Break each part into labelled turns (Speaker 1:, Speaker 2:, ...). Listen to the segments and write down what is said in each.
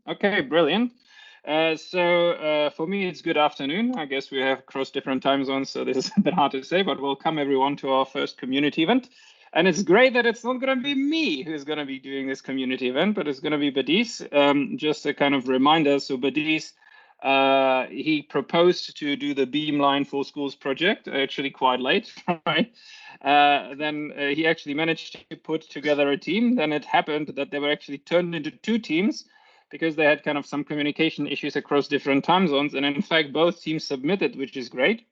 Speaker 1: Okay, brilliant. So for me, it's good afternoon. I guess we have crossed different time zones, so this is a bit hard to say, but welcome everyone to our first community event. And it's great that it's not going to be me who's going to be doing this community event, but it's going to be Badis. Just a kind of reminder, so Badis, he proposed to do the Beamline for Schools project, actually quite late, right? Then he actually managed to put together a team. Then it happened that they were actually turned into two teams, because they had kind of some communication issues across different time zones. And in fact, both teams submitted, which is great.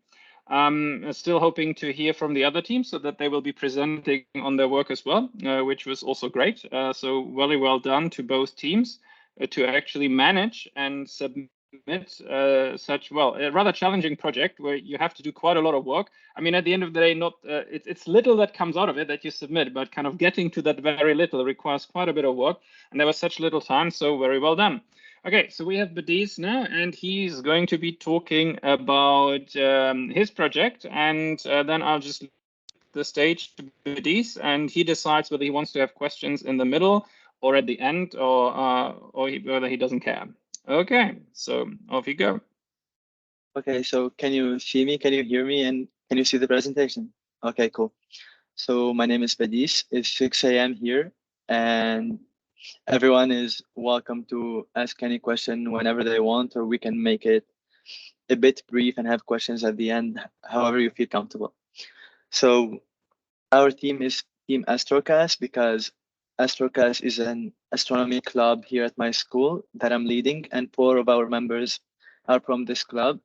Speaker 1: Still hoping to hear from the other teams so that they will be presenting on their work as well, which was also great. So very well done to both teams to actually manage and submit such, well, a rather challenging project where you have to do quite a lot of work. I mean, at the end of the day, not it's little that comes out of it that you submit, but kind of getting to that very little requires quite a bit of work, and there was such little time, so very well done. Okay, so we have Badis now, and he's going to be talking about his project, and then I'll just leave the stage to Badis, and he decides whether he wants to have questions in the middle or at the end, or whether he doesn't care. Okay, so off you go.
Speaker 2: Okay, so can you see me? Can you hear me? And can you see the presentation? Okay, cool. So my name is Badis. It's 6 a.m. here, and everyone is welcome to ask any question whenever they want, or we can make it a bit brief and have questions at the end, however you feel comfortable. So our team is Team AstroCAS because AstroCAS is an astronomy club here at my school that I'm leading, and 4 of our members are from this club.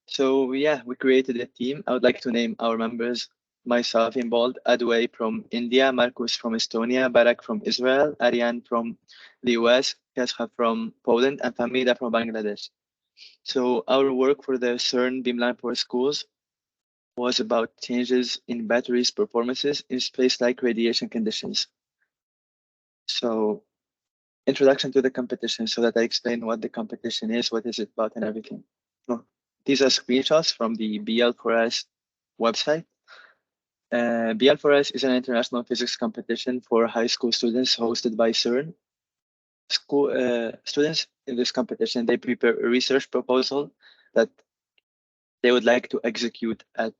Speaker 2: So yeah, we created a team. I would like to name our members: myself in bold, Adway from India, Marcus from Estonia, Barak from Israel, Ariane from the US, Kasha from Poland, and Famida from Bangladesh. So our work for the CERN Beamline for Schools was about changes in batteries performances in space-like radiation conditions. So introduction to the competition, so that I explain what the competition is, what is it about, and everything. These are screenshots from the BL4S website. BL4S is an international physics competition for high school students hosted by CERN. Students in this competition, they prepare a research proposal that they would like to execute at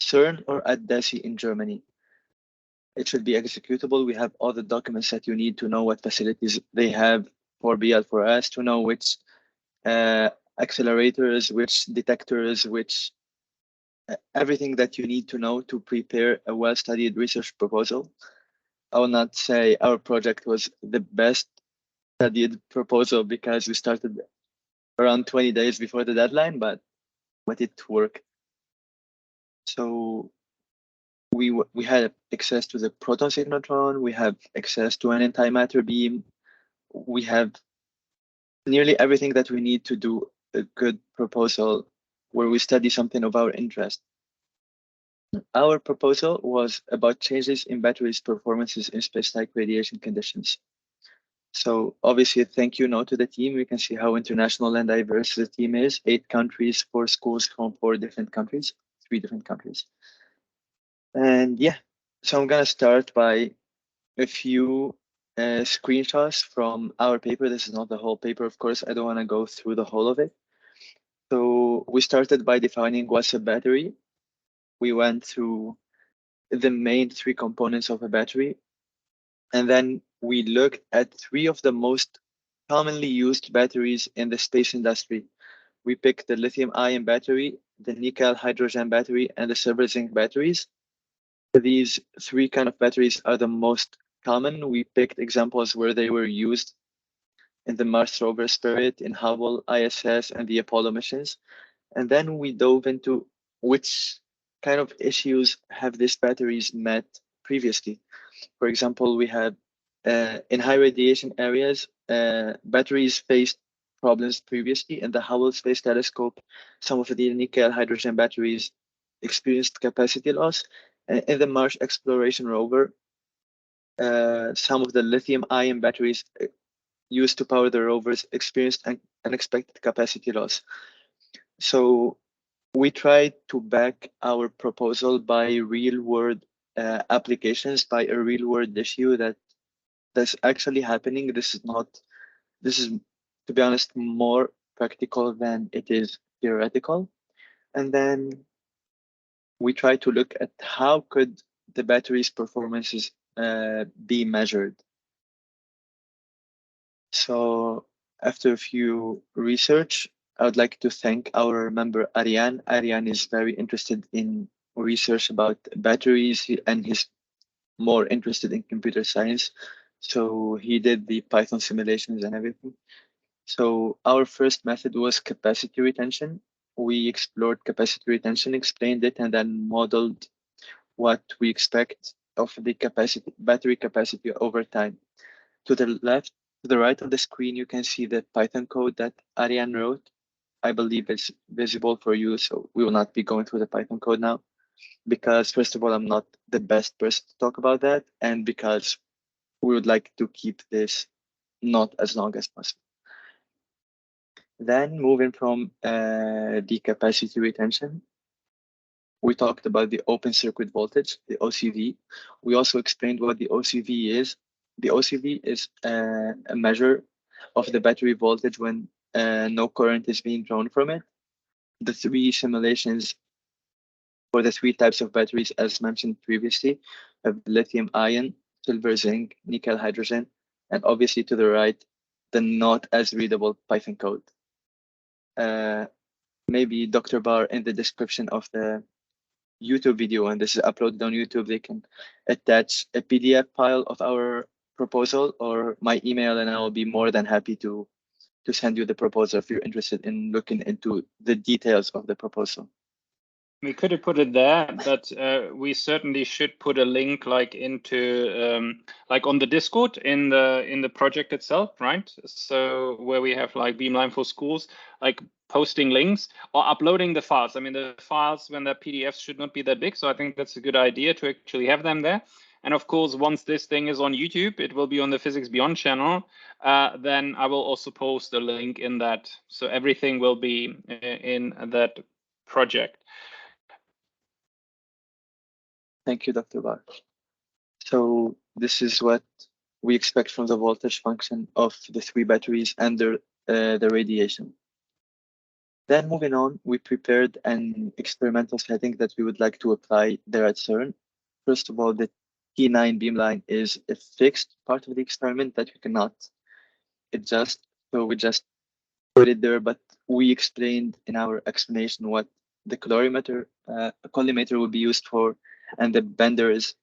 Speaker 2: CERN or at DESI in Germany. It should be executable. We have all the documents that you need to know what facilities they have for BL4S, to know which accelerators, which detectors, which everything that you need to know to prepare a well-studied research proposal. I will not say our project was the best studied proposal because we started around 20 days before the deadline, but it worked. So we had access to the proton synchrotron, we have access to an antimatter beam, we have nearly everything that we need to do a good proposal where we study something of our interest. Our proposal was about changes in batteries' performances in space-like radiation conditions. So obviously, thank you now to the team. We can see how international and diverse the team is. 8 countries, 4 schools from 4 different countries, 3 different countries. And yeah, so I'm gonna start by a few screenshots from our paper. This is not the whole paper, of course. I don't wanna go through the whole of it. So we started by defining what's a battery. We went through the main 3 components of a battery. And then we looked at 3 of the most commonly used batteries in the space industry. We picked the lithium-ion battery, the nickel hydrogen battery, and the silver zinc batteries. These 3 kind of batteries are the most common. We picked examples where they were used in the Mars rover Spirit, in Hubble, ISS, and the Apollo missions. And then we dove into which kind of issues have these batteries met previously. For example, we had in high radiation areas, batteries faced problems previously. In the Hubble Space Telescope, some of the nickel hydrogen batteries experienced capacity loss. In the Mars Exploration Rover, some of the lithium-ion batteries used to power the rovers experienced an unexpected capacity loss. So we tried to back our proposal by real-world applications, by a real-world issue that's actually happening. This is not This is, to be honest, more practical than it is theoretical. And then we try to look at how could the battery's performances be measured. So after a few research, I would like to thank our member Ariane. Ariane is very interested in research about batteries and he's more interested in computer science. So he did the Python simulations and everything. So our first method was capacity retention. We explored capacity retention, explained it, and then modeled what we expect of the capacity, battery capacity over time. To the left, to the right of the screen, you can see the Python code that Ariane wrote. I believe it's visible for you, so we will not be going through the Python code now because first of all, I'm not the best person to talk about that, and because we would like to keep this not as long as possible. Then moving from the capacity retention, we talked about the open circuit voltage, the OCV. We also explained what the OCV is. The OCV is a measure of the battery voltage when no current is being drawn from it. The three simulations for the three types of batteries, as mentioned previously, have lithium ion, silver zinc, nickel hydrogen, and obviously to the right, the not as readable Python code. Maybe Dr. Bar in the description of the YouTube video, and this is uploaded on YouTube, they can attach a PDF file of our proposal or my email, and I will be more than happy to send you the proposal if you're interested in looking into the details of the proposal.
Speaker 1: We could have put it there, but we certainly should put a link like into like on the Discord in the project itself, right? So where we have like Beamline for schools, like posting links or uploading the files. I mean, the files when they're PDFs should not be that big, so I think that's a good idea to actually have them there. And of course, once this thing is on YouTube, it will be on the PhysicsBeyond channel. Then I will also post a link in that, so everything will be in that project.
Speaker 2: Thank you, Dr. Bar. So this is what we expect from the voltage function of the three batteries and the radiation. Then moving on, we prepared an experimental setting that we would like to apply there at CERN. First of all, the T9 beamline is a fixed part of the experiment that we cannot adjust. So we just put it there, but we explained in our explanation what the colorimeter, collimator will be used for, and the benders.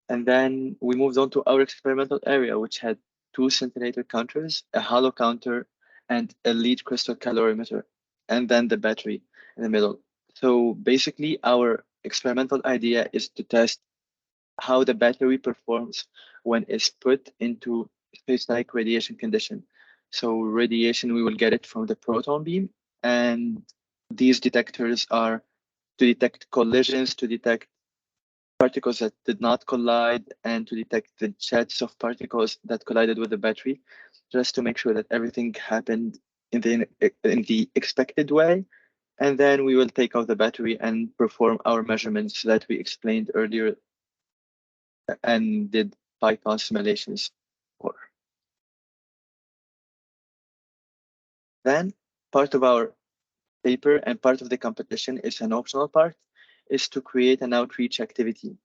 Speaker 2: And then we moved on to our experimental area, which had two scintillator counters, a hollow counter, and a lead crystal calorimeter, and then the battery in the middle. So basically, our experimental idea is to test how the battery performs when it's put into space-like radiation condition. So radiation, we will get it from the proton beam, and these detectors are to detect collisions, to detect particles that did not collide, and to detect the jets of particles that collided with the battery, just to make sure that everything happened in the expected way. And then we will take out the battery and perform our measurements that we explained earlier and did Python simulations for. Then part of our paper and part of the competition is an optional part, is to create an outreach activity.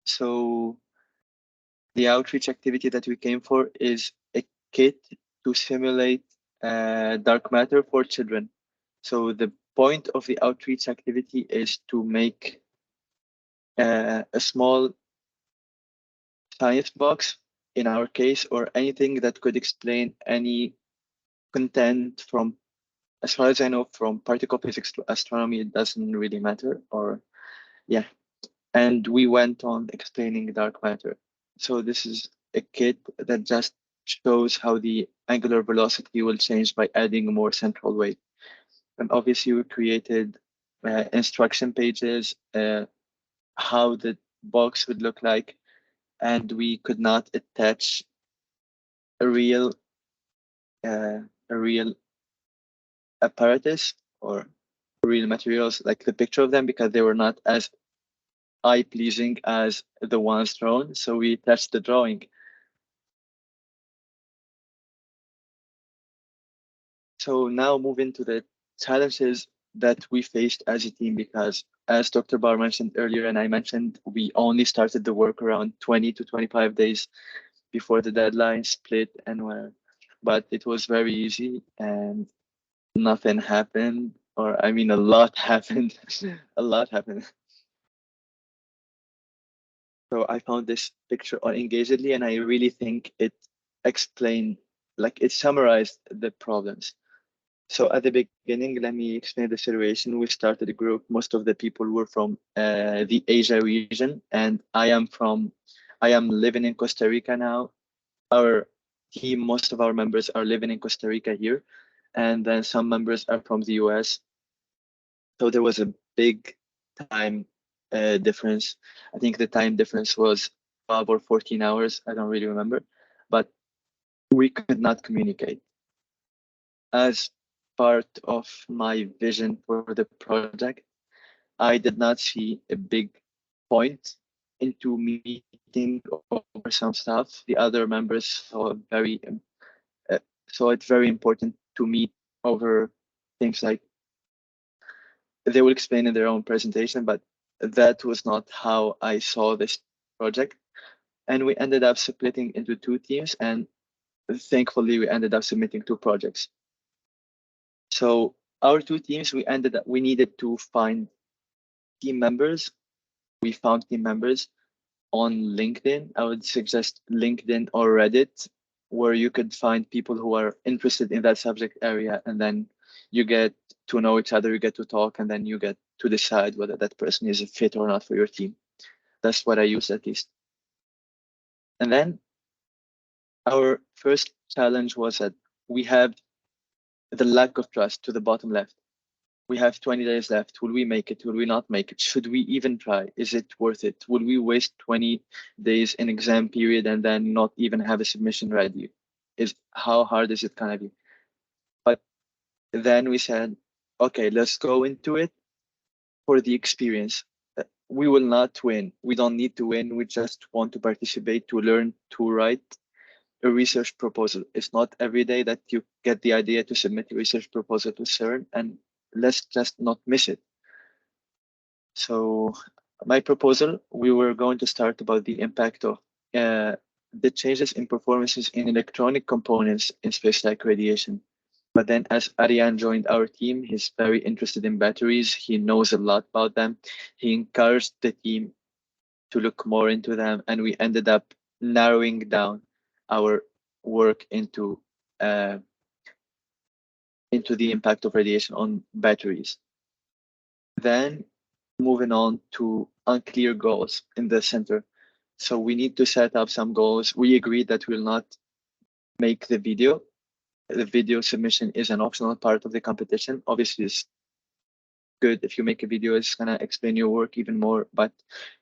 Speaker 2: So the outreach activity that we came for is a kit to simulate dark matter for children. So the point of the outreach activity is to make a small science box, in our case, or anything that could explain any content from, as far as I know, from particle physics to astronomy, it doesn't really matter, or yeah. And we went on explaining dark matter. So this is a kit that just shows how the angular velocity will change by adding more central weight. And obviously we created instruction pages, how the box would look like, and we could not attach a real apparatus or real materials like the picture of them because they were not as eye-pleasing as the ones drawn. So we attached the drawing. So now moving to the challenges that we faced as a team, because as Dr. Barr mentioned earlier, and I mentioned, we only started the work around 20 to 25 days before the deadline split, but it was very easy and nothing happened, or I mean, a lot happened. A lot happened. So I found this picture on Engagedly, and I really think it explained, like it summarized the problems. So at the beginning, let me explain the situation. We started a group. Most of the people were from the Asia region, and I am living in Costa Rica now. Our team, most of our members are living in Costa Rica here, and then some members are from the US. So there was a big time difference. I think the time difference was 12 or 14 hours. I don't really remember, but we could not communicate. As part of my vision for the project, I did not see a big point into meeting over some stuff. The other members saw it very important to meet over things like they will explain in their own presentation, but that was not how I saw this project. And we ended up splitting into two teams, and thankfully we ended up submitting two projects. So our two teams, we needed to find team members. We found team members on LinkedIn. I would suggest LinkedIn or Reddit, where you could find people who are interested in that subject area, and then you get to know each other, you get to talk, and then you get to decide whether that person is a fit or not for your team. That's what I use, at least. And then our first challenge was that we have the lack of trust to the bottom left. We have 20 days left. Will we make it? Will we not make it? Should we even try? Is it worth it? Will we waste 20 days in exam period and then not even have a submission ready? How hard is it gonna be? But then we said, okay, let's go into it for the experience. We will not win. We don't need to win. We just want to participate, to learn, to write a research proposal. It's not every day that you get the idea to submit a research proposal to CERN, and let's just not miss it. So my proposal, we were going to start about the impact of the changes in performances in electronic components in space-like radiation. But then as Ariane joined our team, he's very interested in batteries. He knows a lot about them. He encouraged the team to look more into them, and we ended up narrowing down our work into the impact of radiation on batteries. Then moving on to unclear goals in the center. So we need to set up some goals. We agreed that we'll not make the video. The video submission is an optional part of the competition. Obviously, it's good if you make a video, it's gonna explain your work even more, but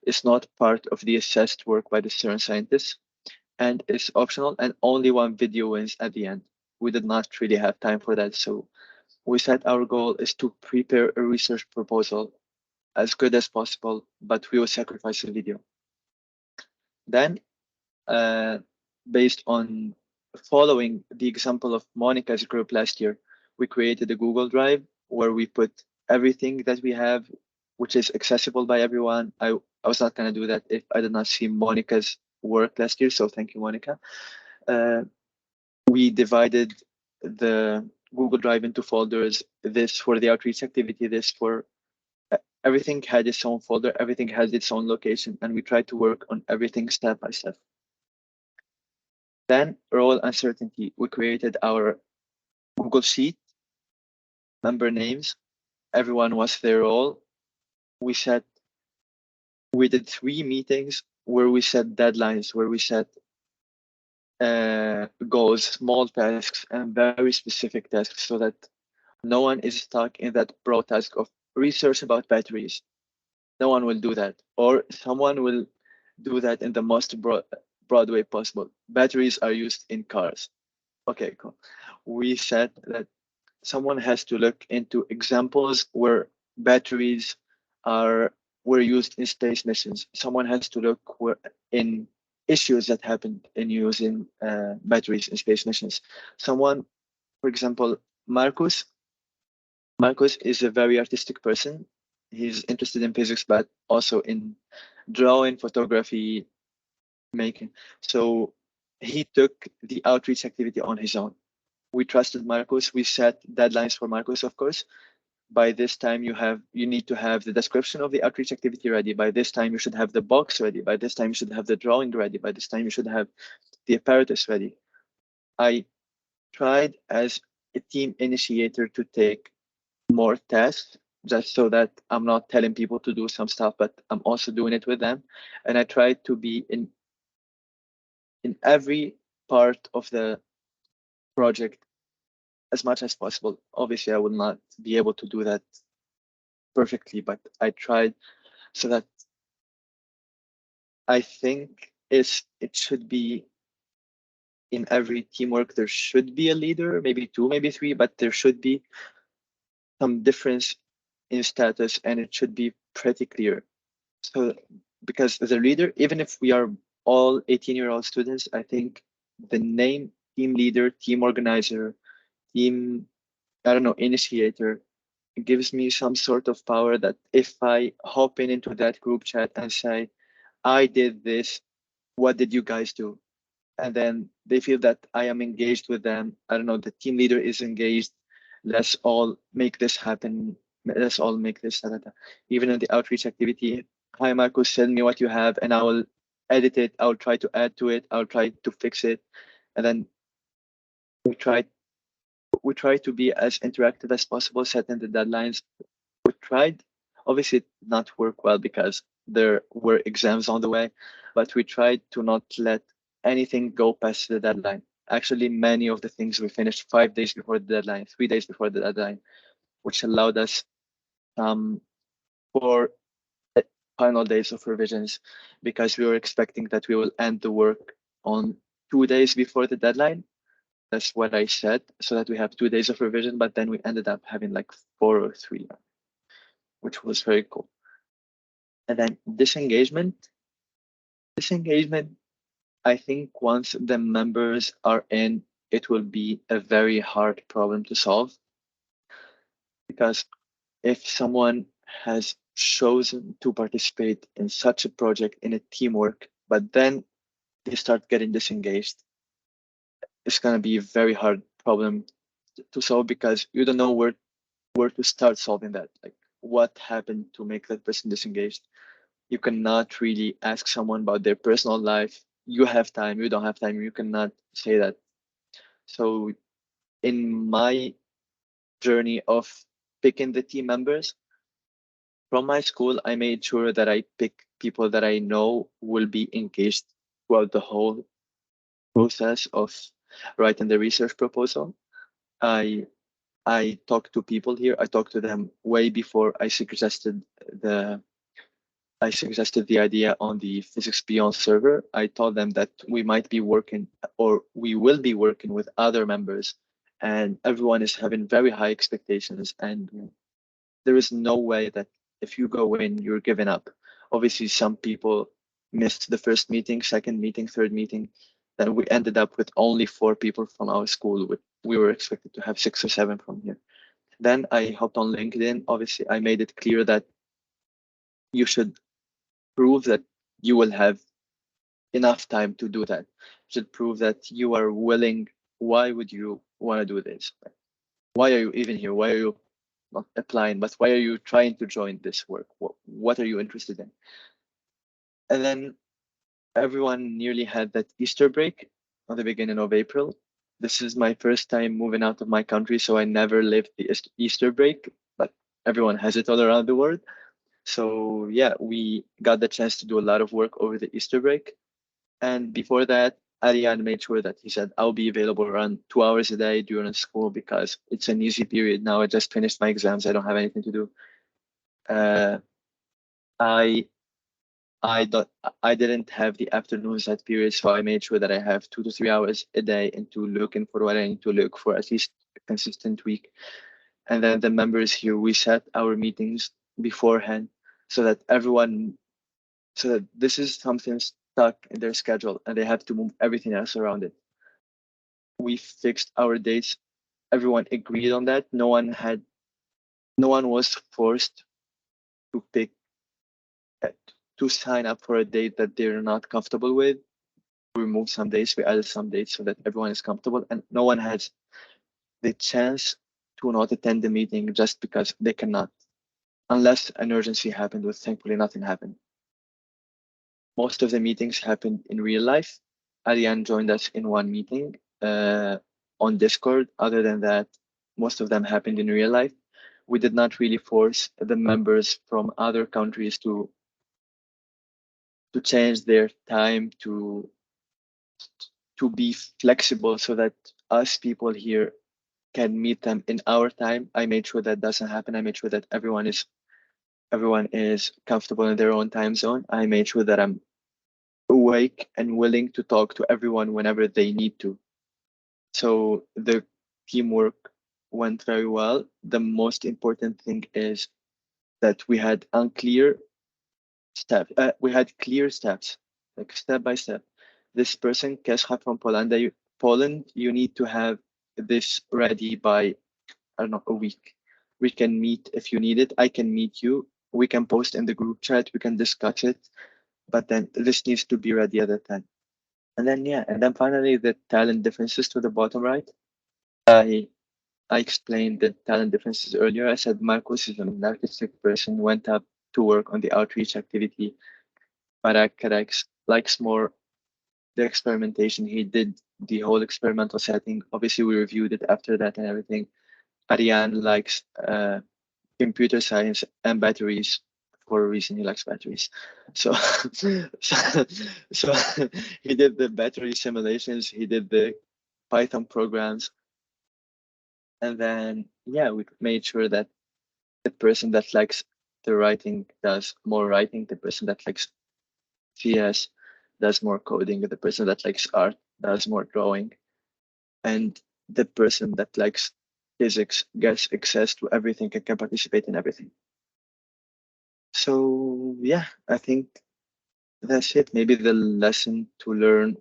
Speaker 2: it's not part of the assessed work by the CERN scientists. And it's optional, and only one video wins at the end. We did not really have time for that. So we said our goal is to prepare a research proposal as good as possible, but we will sacrifice the video. Then, based on following the example of Monica's group last year, we created a Google Drive where we put everything that we have, which is accessible by everyone. I was not going to do that if I did not see Monica's work last year, so thank you, Monica. We divided the Google Drive into folders, this for the outreach activity, this for everything had its own folder, everything has its own location, and we tried to work on everything step by step. Then role uncertainty, we created our Google Sheet, member names, everyone was their role. We did 3 meetings where we set deadlines, where we set goals, small tasks, and very specific tasks, so that no one is stuck in that broad task of research about batteries. No one will do that, or someone will do that in the most broad way possible. Batteries are used in cars. Okay, cool. We said that someone has to look into examples where batteries were used in space missions. Someone has to look in issues that happened in using batteries in space missions. Someone, for example, Marcus is a very artistic person. He's interested in physics, but also in drawing, photography, making. So he took the outreach activity on his own. We trusted Marcus. We set deadlines for Marcus, of course. By this time, you need to have the description of the outreach activity ready. By this time, you should have the box ready. By this time, you should have the drawing ready. By this time, you should have the apparatus ready. I tried as a team initiator to take more tasks just so that I'm not telling people to do some stuff, but I'm also doing it with them. And I tried to be in every part of the project as much as possible. Obviously, I will not be able to do that perfectly, but I tried so that I think it should be in every teamwork, there should be a leader, maybe two, maybe three, but there should be some difference in status and it should be pretty clear. So because as a leader, even if we are all 18-year-old students, I think the name team leader, team organizer, team, I don't know, initiator gives me some sort of power that if I hop into that group chat and say, I did this, what did you guys do? And then they feel that I am engaged with them. I don't know, the team leader is engaged. Let's all make this happen. Let's all make this. Da, da, da. Even in the outreach activity, hi, Marcus, send me what you have and I will edit it. I'll try to add to it. I'll try to fix it. And then we try to be as interactive as possible, setting the deadlines. We tried, obviously it did not work well because there were exams on the way, but we tried to not let anything go past the deadline. Actually, many of the things we finished 5 days before the deadline, 3 days before the deadline, which allowed us for final days of revisions because we were expecting that we will end the work on 2 days before the deadline. That's what I said, so that we have 2 days of revision, but then we ended up having like 4 or 3, which was very cool. And then disengagement, I think once the members are in, it will be a very hard problem to solve. Because if someone has chosen to participate in such a project in a teamwork, but then they start getting disengaged, it's going to be a very hard problem to solve because you don't know where to start solving that. Like what happened to make that person disengaged? You cannot really ask someone about their personal life. You have time, you don't have time, you cannot say that. So in my journey of picking the team members, from my school, I made sure that I pick people that I know will be engaged throughout the whole process of writing the research proposal. I talked to people here. I talked to them way before I suggested the idea on the PhysicsBeyond server. I told them that we might be working or we will be working with other members, and everyone is having very high expectations. And there is no way that if you go in, you're giving up. Obviously, some people missed the first meeting, second meeting, third meeting. Then we ended up with only 4 people from our school. We were expected to have 6 or 7 from here. Then I hopped on LinkedIn. Obviously, I made it clear that you should prove that you will have enough time to do that. You should prove that you are willing. Why would you want to do this? Why are you even here? Why are you not applying, but why are you trying to join this work? What are you interested in? And then everyone nearly had that Easter break on the beginning of April. This is my first time moving out of my country, so I never lived the Easter break, but everyone has it all around the world. So yeah, we got the chance to do a lot of work over the Easter break. And before that, Ariane made sure that he said, I'll be available around 2 hours a day during school because it's an easy period. Now I just finished my exams. I don't have anything to do. I didn't have the afternoons that period, so I made sure that I have 2 to 3 hours a day into looking for what I need to look for at least a consistent week. And then the members here, we set our meetings beforehand so that this is something stuck in their schedule and they have to move everything else around it. We fixed our dates everyone agreed on that. No one was forced to pick to sign up for a date that they're not comfortable with. We removed some dates, we added some dates so that everyone is comfortable, and no one has the chance to not attend the meeting just because they cannot, unless an urgency happened, which thankfully nothing happened. Most of the meetings happened in real life. Ariane joined us in one meeting on Discord. Other than that, most of them happened in real life. We did not really force the members from other countries to change their time to be flexible so that us people here can meet them in our time. I made sure that doesn't happen. I made sure that everyone is comfortable in their own time zone. I made sure that I'm awake and willing to talk to everyone whenever they need to. So the teamwork went very well. The most important thing is that we had unclear steps. We had clear steps, like step by step. This person, Kesha from Poland, you need to have this ready by, I don't know, a week. We can meet if you need it. I can meet you. We can post in the group chat. We can discuss it. But then this needs to be ready at that time. And then finally the talent differences to the bottom right. I explained the talent differences earlier. I said Marcos is an artistic person, went up to work on the outreach activity. Barak likes more the experimentation. He did the whole experimental setting. Obviously, we reviewed it after that and everything. Ariane likes computer science and batteries. For a reason, he likes batteries. So, so he did the battery simulations. He did the Python programs. And then, we made sure that the person that likes the writing does more writing. The person that likes CS does more coding. The person that likes art does more drawing. And the person that likes physics gets access to everything and can participate in everything. So I think that's it. Maybe the lesson to learn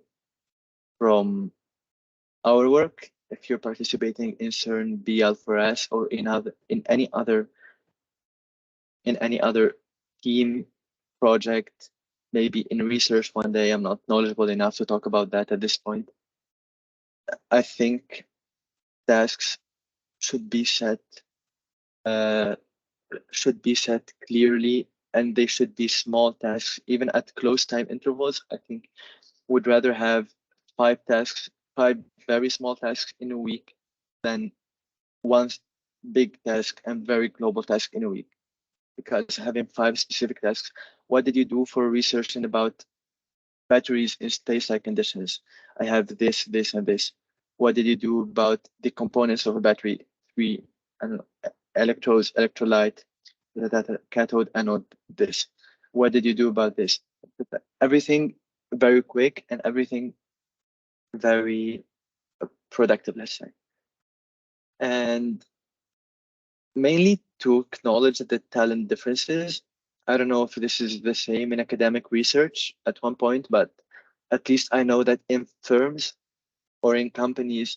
Speaker 2: from our work, if you're participating in CERN BL4S or in any other team project, maybe in research one day. I'm not knowledgeable enough to talk about that at this point. I think tasks should be set clearly, and they should be small tasks, even at close time intervals. I think would rather have 5 very small tasks in a week than one big task and very global task in a week. Because having 5 specific tasks, what did you do for researching about batteries in space-like conditions? I have this, this, and this. What did you do about the components of a battery? 3, I don't know, electrodes, electrolyte, cathode, anode, this. What did you do about this? Everything very quick and everything very productive, let's say. And mainly to acknowledge the talent differences. I don't know if this is the same in academic research at one point, but at least I know that in firms or in companies,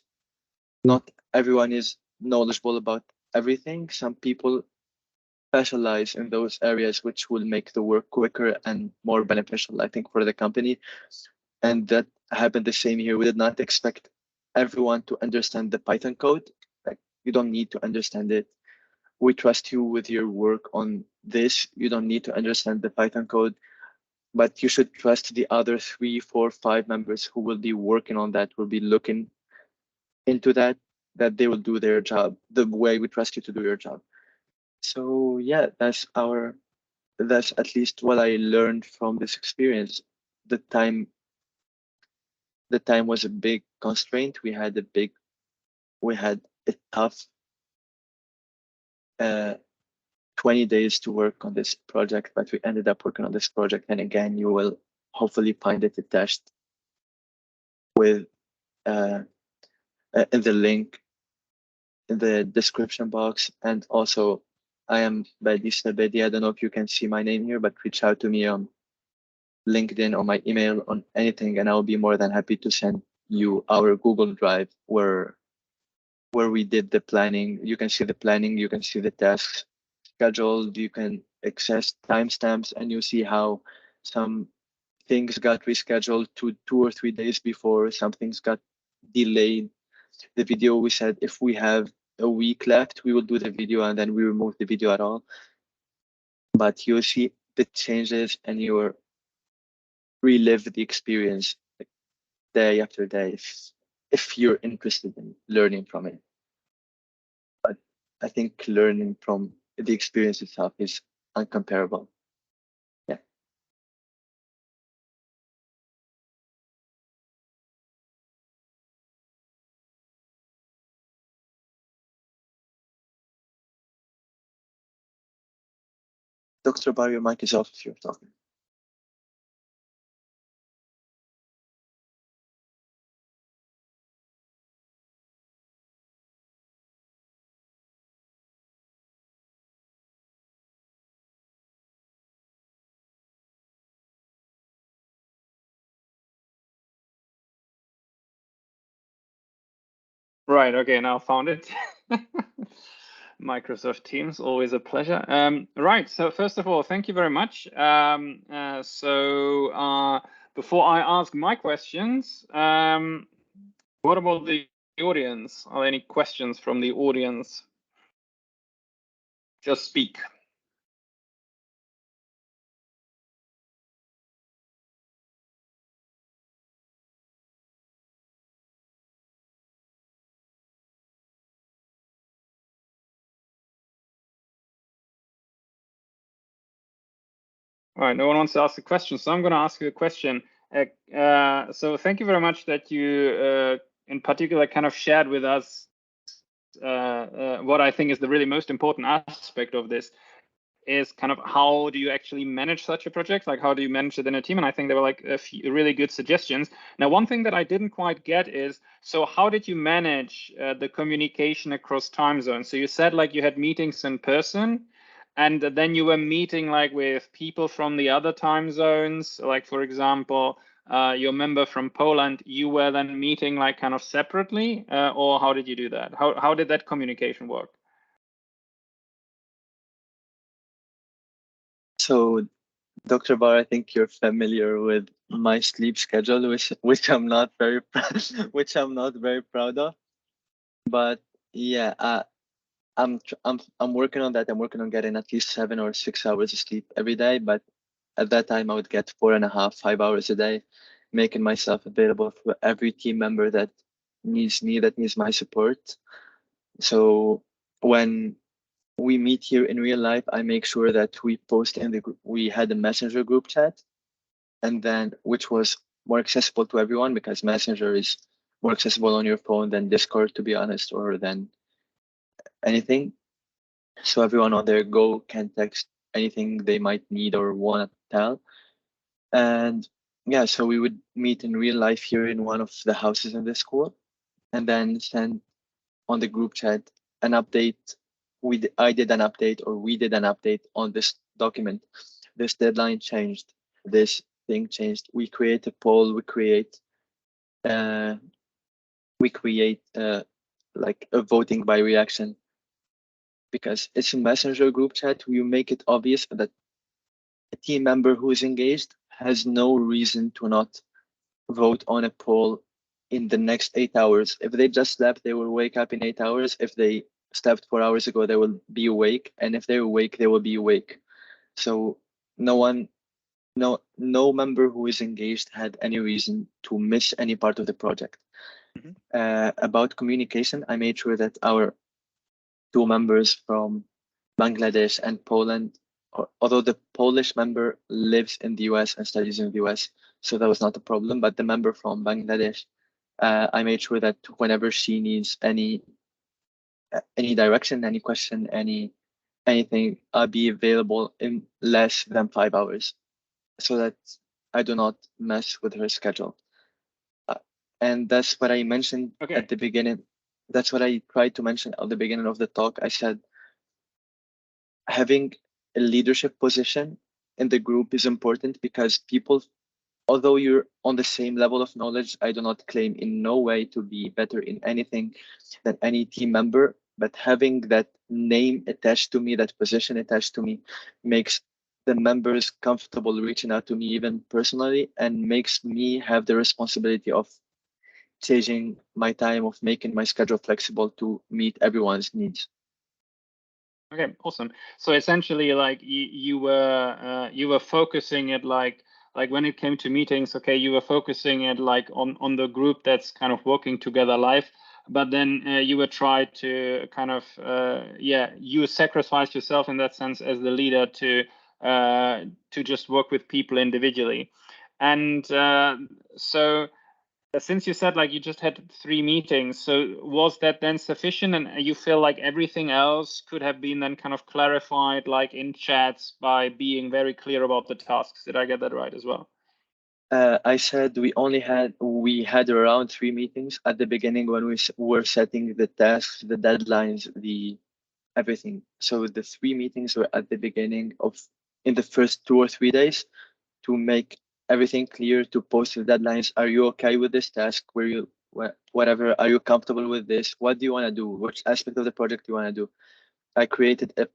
Speaker 2: not everyone is knowledgeable about everything. Some people specialize in those areas, which will make the work quicker and more beneficial, I think, for the company. And that happened the same here. We did not expect everyone to understand the Python code. Like, you don't need to understand it. We trust you with your work on this. You don't need to understand the Python code, but you should trust the other 3, 4, 5 members who will be working on that, will be looking into that they will do their job the way we trust you to do your job. So that's at least what I learned from this experience. The time was a big constraint. We had a tough 20 days to work on this project, but we ended up working on this project. And again, you will hopefully find it attached with in the link in the description box. And also, I am Badis. I don't know if you can see my name here, but reach out to me on LinkedIn or my email on anything, and I'll be more than happy to send you our Google Drive where where we did the planning. You can see the planning, you can see the tasks scheduled, you can access timestamps, and you see how some things got rescheduled to 2 or 3 days before, some things got delayed. The video, we said if we have a week left, we will do the video, and then we remove the video at all. But you'll see the changes and you relive the experience day after day if you're interested in learning from it. But I think learning from the experience itself is uncomparable. Yeah. Dr. Bar, your mic is off if you're talking.
Speaker 1: Right. Okay. Now found it. Microsoft Teams, always a pleasure. Right. So first of all, thank you very much. Before I ask my questions, what about the audience? Are there any questions from the audience? Just speak. All right, no one wants to ask a question, so I'm going to ask you a question. So thank you very much that you, in particular, kind of shared with us what I think is the really most important aspect of this is kind of how do you actually manage such a project? Like, how do you manage it in a team? And I think there were like a few really good suggestions. Now, one thing that I didn't quite get is, so how did you manage the communication across time zones? So you said like you had meetings in person, and then you were meeting like with people from the other time zones, like for example, your member from Poland, you were then meeting like kind of separately, or how did you do that? How did that communication work?
Speaker 2: So, Dr. Bar, I think you're familiar with my sleep schedule, which I'm not very which I'm not very proud of. But yeah, I'm working on that. I'm working on getting at least 7 or 6 hours of sleep every day. But at that time, I would get 4.5, 5 hours a day, making myself available for every team member that needs me, that needs my support. So when we meet here in real life, I make sure that we post in the group. We had a Messenger group chat, and then which was more accessible to everyone because Messenger is more accessible on your phone than Discord, to be honest, or than anything. So everyone on their go can text anything they might need or want to tell. And yeah, so we would meet in real life here in one of the houses in the school, and then send on the group chat an update. I did an update, or we did an update on this document. This deadline changed. This thing changed. We create a poll. We create like a voting by reaction, because it's a Messenger group chat. You make it obvious that a team member who is engaged has no reason to not vote on a poll in the next 8 hours. If they just slept, they will wake up in 8 hours. If they slept 4 hours ago, they will be awake. And if they're awake, they will be awake. So no member who is engaged had any reason to miss any part of the project. About communication, I made sure that our 2 members from Bangladesh and Poland, although the Polish member lives in the US and studies in the US, so that was not a problem. But the member from Bangladesh, I made sure that whenever she needs any direction, any question, anything, I'll be available in less than 5 hours, so that I do not mess with her schedule. And that's what I mentioned at the beginning. That's what I tried to mention at the beginning of the talk. I said having a leadership position in the group is important because people although you're on the same level of knowledge, I do not claim in no way to be better in anything than any team member. But having that name attached to me, that position attached to me, makes the members comfortable reaching out to me even personally, and makes me have the responsibility of changing my time, of making my schedule flexible to meet everyone's needs.
Speaker 1: Okay, awesome. So essentially, like you were focusing it like when it came to meetings, okay, you were focusing it like on the group that's kind of working together live, but then you were trying to kind of you sacrifice yourself in that sense as the leader to just work with people individually, and so. Since you said like you just had 3 meetings, so was that then sufficient, and you feel like everything else could have been then kind of clarified like in chats by being very clear about the tasks? Did I get that right as well?
Speaker 2: I said we had around 3 meetings at the beginning when we were setting the tasks, the deadlines, the everything. So the 3 meetings were at the beginning in the first 2 or 3 days to make everything clear, to post the deadlines. Are you okay with this task? Whatever, are you comfortable with this? What do you want to do? Which aspect of the project do you want to do? I created a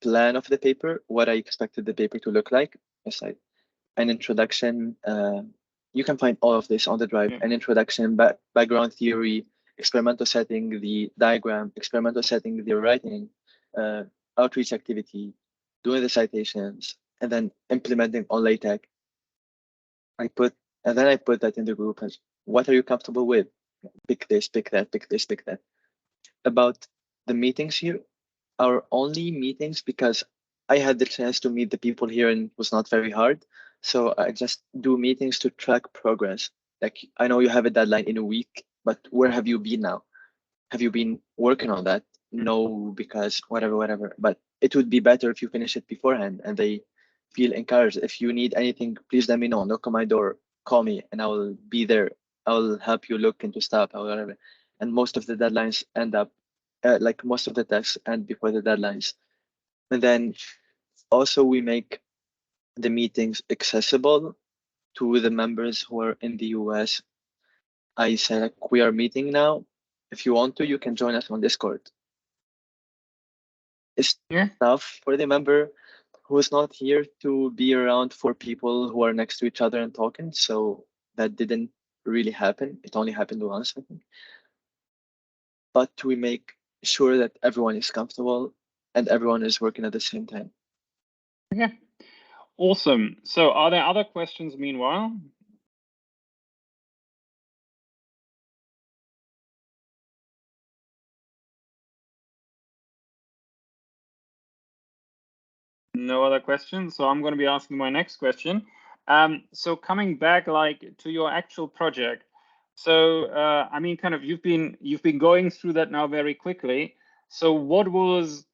Speaker 2: plan of the paper, what I expected the paper to look like. It's like an introduction. You can find all of this on the drive.
Speaker 1: Yeah.
Speaker 2: An introduction, background theory, experimental setting, the diagram, experimental setting, the writing, outreach activity, doing the citations, and then implementing on LaTeX. And then I put that in the group as, what are you comfortable with? Pick this, pick that, pick this, pick that. About the meetings here, our only meetings, because I had the chance to meet the people here and it was not very hard. So I just do meetings to track progress. Like, I know you have a deadline in a week, but where have you been now? Have you been working on that? No, because whatever. But it would be better if you finish it beforehand and they feel encouraged. If you need anything, please let me know. Knock on my door, call me, and I will be there. I will help you look into stuff or whatever. And most of the deadlines end up, like most of the tasks end before the deadlines. And then also we make the meetings accessible to the members who are in the US. I said, like, we are meeting now. If you want to, you can join us on Discord. It's tough for the member who is not here to be around 4 people who are next to each other and talking. So that didn't really happen. It only happened once, I think. But we make sure that everyone is comfortable and everyone is working at the same time.
Speaker 1: Okay, awesome. So are there other questions meanwhile? No other questions. So I'm going to be asking my next question. So coming back like to your actual project. So I mean, kind of you've been going through that now very quickly. So what is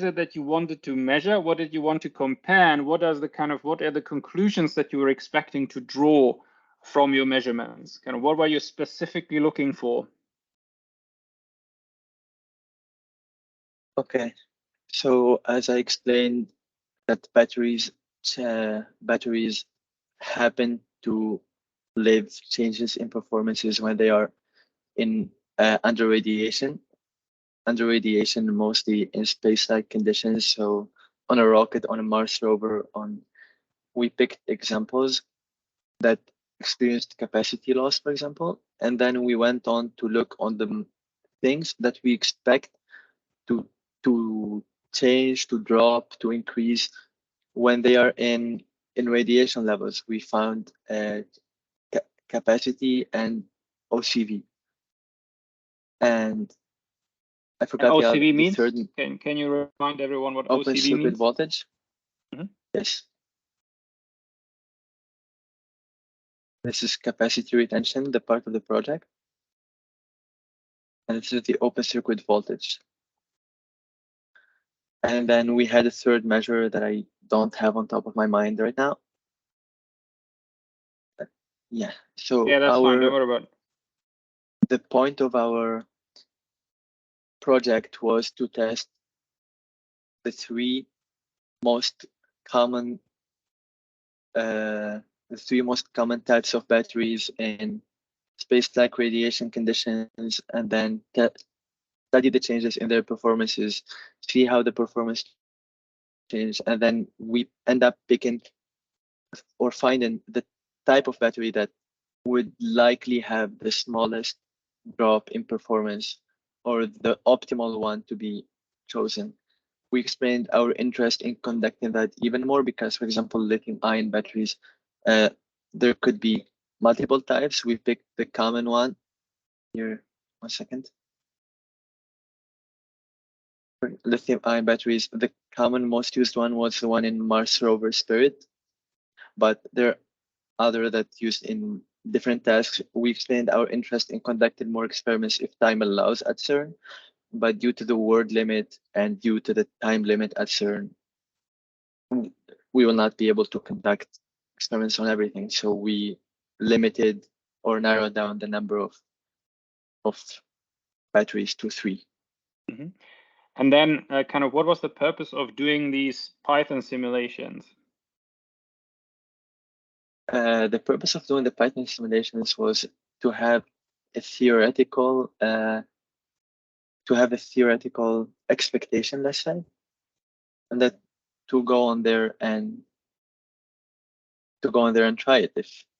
Speaker 1: it that you wanted to measure? What did you want to compare? And what are the conclusions that you were expecting to draw from your measurements? Kind of what were you specifically looking for?
Speaker 2: Okay. So as I explained, that batteries happen to live changes in performances when they are in under radiation mostly in space-like conditions. So on a rocket, on a Mars rover, we picked examples that experienced capacity loss, for example, and then we went on to look on the things that we expect to change, to drop, to increase when they are in radiation levels. We found capacity and OCV. And I forgot
Speaker 1: OCV
Speaker 2: the
Speaker 1: means?
Speaker 2: third.
Speaker 1: Can you remind everyone what
Speaker 2: Open
Speaker 1: OCV
Speaker 2: circuit
Speaker 1: means?
Speaker 2: voltage.
Speaker 1: Mm-hmm.
Speaker 2: Yes. This is capacity retention, the part of the project. And this is the open circuit voltage. And then we had a third measure that I don't have on top of my mind right now. Yeah. So
Speaker 1: yeah, that's fine. Don't worry about it.
Speaker 2: The point of our project was to test the 3 most common the three most common types of batteries in space-like radiation conditions, and then study the changes in their performances, see how the performance change, and then we end up picking or finding the type of battery that would likely have the smallest drop in performance or the optimal one to be chosen. We explained our interest in conducting that even more because, for example, lithium-ion batteries, there could be multiple types. We picked the common one. Here, 1 second. For lithium-ion batteries, the common most used one was the one in Mars rover Spirit, but there are other that used in different tasks. We explained our interest in conducting more experiments if time allows at CERN, but due to the word limit and due to the time limit at CERN, we will not be able to conduct experiments on everything. So we limited or narrowed down the number of batteries to 3.
Speaker 1: Mm-hmm. And then kind of what was the purpose of doing these Python simulations?
Speaker 2: The purpose of doing the Python simulations was to have a theoretical expectation, let's say, and that to go on there and try it.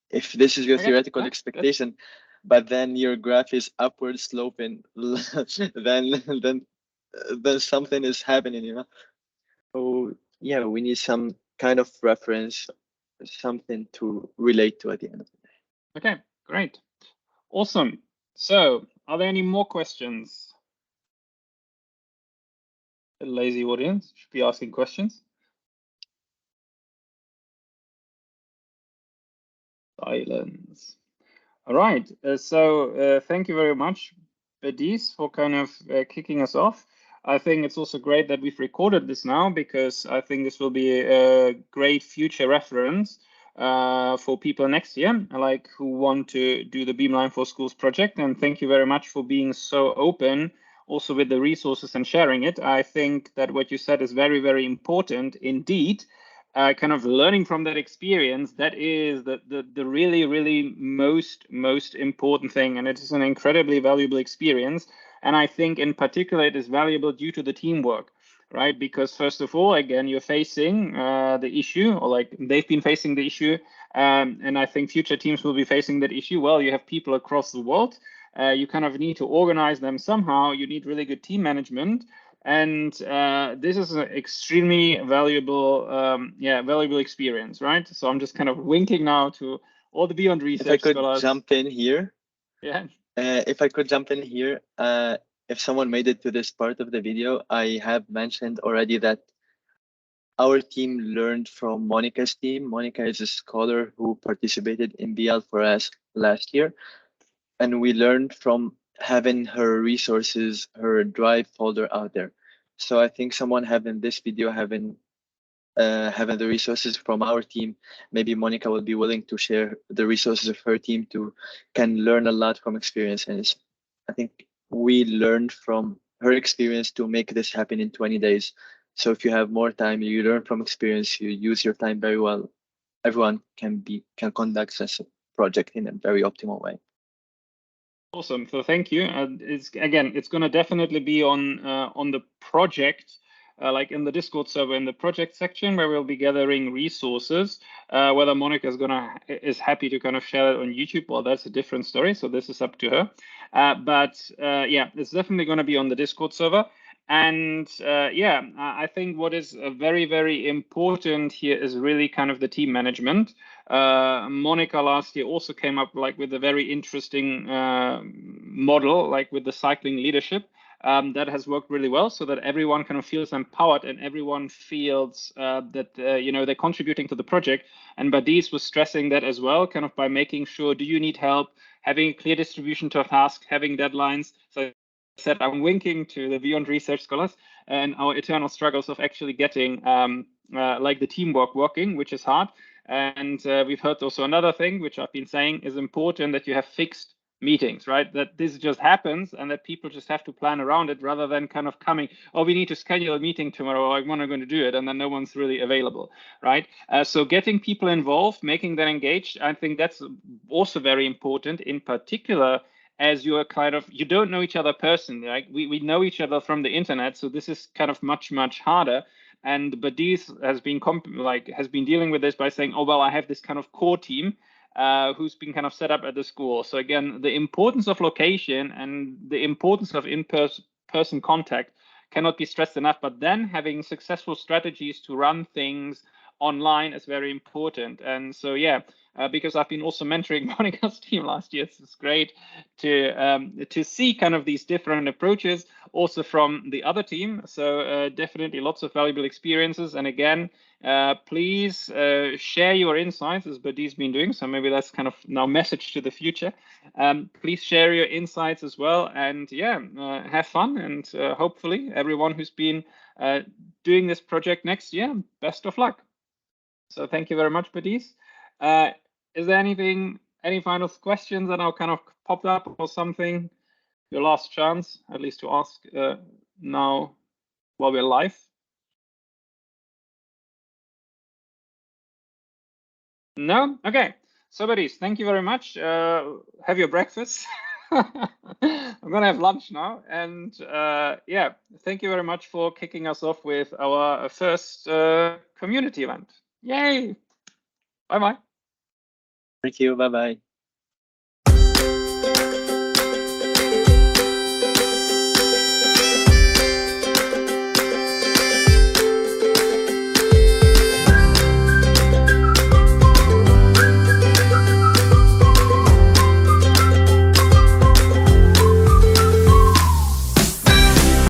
Speaker 2: If this is your theoretical expectation, but then your graph is upward sloping, then something is happening, you know. So yeah, we need some kind of reference, something to relate to at the end of the day.
Speaker 1: Okay, great. Awesome. So are there any more questions? A lazy audience should be asking questions. Silence. All right. So thank you very much, Badis, for kind of kicking us off. I think it's also great that we've recorded this now because I think this will be a great future reference for people next year, like who want to do the Beamline for Schools project. And thank you very much for being so open also with the resources and sharing it. I think that what you said is very, very important indeed. Kind of learning from that experience, that is the really, really most important thing. And it is an incredibly valuable experience. And I think in particular, it is valuable due to the teamwork, right? Because first of all, again, you're facing the issue, or like they've been facing the issue. And I think future teams will be facing that issue. Well, you have people across the world. You kind of need to organize them somehow. You need really good team management. And this is an extremely valuable, valuable experience, right? So I'm just kind of winking now to all the Beyond research
Speaker 2: scholars. If I could
Speaker 1: scholars.
Speaker 2: jump in here.
Speaker 1: Yeah.
Speaker 2: If I could jump in here, if someone made it to this part of the video, I have mentioned already that our team learned from Monica's team. Monica is a scholar who participated in BL4S last year, and we learned from having her resources, her Drive folder out there. So I think someone having this video, having the resources from our team, maybe Monica will be willing to share the resources of her team to can learn a lot from experience. And I think we learned from her experience to make this happen in 20 days. So if you have more time, you learn from experience, you use your time very well. Everyone can conduct such a project in a very optimal way.
Speaker 1: Awesome. So thank you. It's going to definitely be on the project, like in the Discord server in the project section where we'll be gathering resources. Whether Monica is happy to kind of share it on YouTube, well, that's a different story. So this is up to her. But it's definitely going to be on the Discord server. And I think what is very, very important here is really kind of the team management. Monica last year also came up like with a very interesting model, like with the cycling leadership. That has worked really well, so that everyone kind of feels empowered and everyone feels that they're contributing to the project. And Badis was stressing that as well, kind of by making sure, do you need help, having a clear distribution to tasks, having deadlines. So I said I'm winking to the Beyond research scholars and our eternal struggles of actually getting like the teamwork working, which is hard. And we've heard also another thing, which I've been saying is important, that you have fixed meetings, right? That this just happens and that people just have to plan around it rather than kind of coming, oh, we need to schedule a meeting tomorrow, I'm not going to do it, and then no one's really available, right? So getting people involved, making them engaged, I think that's also very important, in particular as you're kind of, you don't know each other personally, right? We know each other from the internet, so this is kind of much harder. And Badis has been dealing with this by saying, oh, well, I have this kind of core team who's been kind of set up at the school. So again, the importance of location and the importance of in-person contact cannot be stressed enough, but then having successful strategies to run things online is very important. And so, yeah, because I've been also mentoring Monica's team last year, it's great to see kind of these different approaches also from the other team. So definitely lots of valuable experiences. And again, please share your insights, as Badis been doing. So maybe that's kind of now message to the future. Please share your insights as well. And yeah, have fun. And hopefully everyone who's been doing this project next year, best of luck. So thank you very much, Badis. Is there any final questions that now kind of popped up or something? Your last chance, at least, to ask now while we're live. No? Okay. So, Badis, thank you very much. Have your breakfast. I'm going to have lunch now. And yeah, thank you very much for kicking us off with our first community event. Yay! Bye-bye.
Speaker 2: Thank you. Bye-bye.